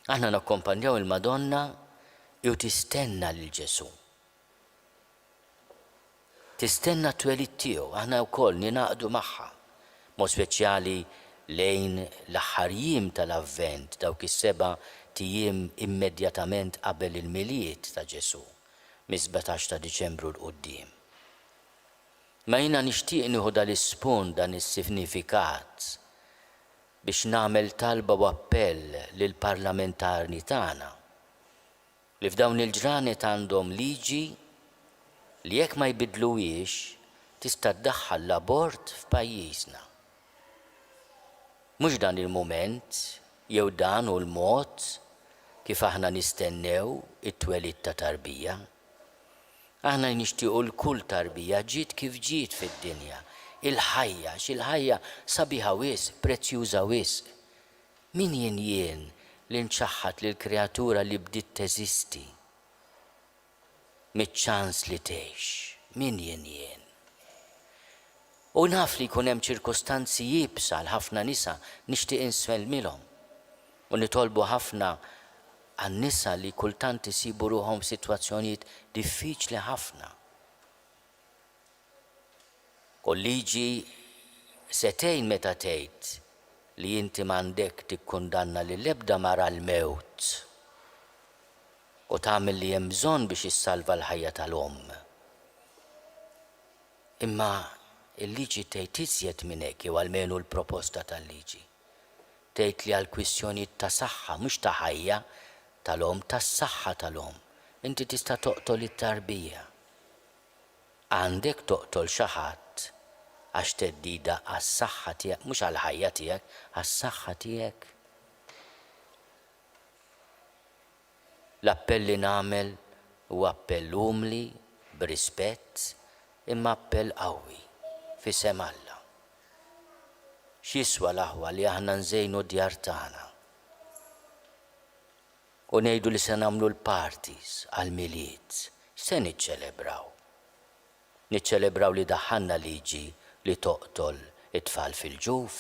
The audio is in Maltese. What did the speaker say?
Aħna nakkompanjaw il-Madonna u tistenna lil Ġesu. Tistenna t-twelid tiegħu, aħna wkoll ninaqdu magħha. Mod speċjali lejn l-aħħar jiem tal-Avvent, dawk is-7 tiem immedjatament qabel il-miliet ta' Ġesu, mis-17 ta' Diċembru l-qudiem. Ma jiena nixtieq nieħu dal-ispun dan is-sinifikat biex nagħmel talba u appell lill-parlamentarji tagħna li f'dawn il-ġranet għandhom liġi li jekk ma jbidluhiex tista' ddaħħal l-abort f'pajjiżna. Mhux dan il-mument jew dan hu l-mod kif aħna nistennew it-twelid ta' tarbija. Aħna nixtiequ l-kull tarbija ġiet kif ġiet fid-dinja. Il-ħajja, x'il-ħajja sabiħa wisq, prezzjuża wisq. Min jien li nċaħħat lill-kreatura li bdiet teżisti miċ-ċans li tgħix, min jien. U naf li jkun hemm ċirkostanzi jibsa l ħafna nisa nixtieq insellmilhom u nitolbu ħafna għan-nisa li kultant isibu ruhom f'sitwazzjonijiet diffiċli ħafna. U liġi setejn meta tgħid li inti m'għandek tikkundanna lill-ebda mara l-mewt u tagħmel li hemm bżonn biex issalva l-ħajja tal-omm. Imma il-liġi tgħid iżjed minn hekk jew almenu l-proposta tal-liġi. Tgħid li għall-kwistjonijiet ta' saħħa mhux ta' ħajja tal-omm, tas-saħħa tal-omm. Inti tista' toqtol it-tarbija. Għandek toqtol xi ħadd għax teddida għas-saħħa tiegħek, mhux għall-ħajja tiegħek, għas-saħħa tiegħek. L-appell li nagħmel huwa appell umli, b'rispett, imma appell qawwi f'isem Alla. X'jiswa l-aħwa li aħna nżejnu d-djar tagħna u ngħidu li se nagħmlu l-parties għall-miliet, se niċċelebraw. Niċċelebraw li daħħalna liġi li toqtol it-tfal fil-ġuf,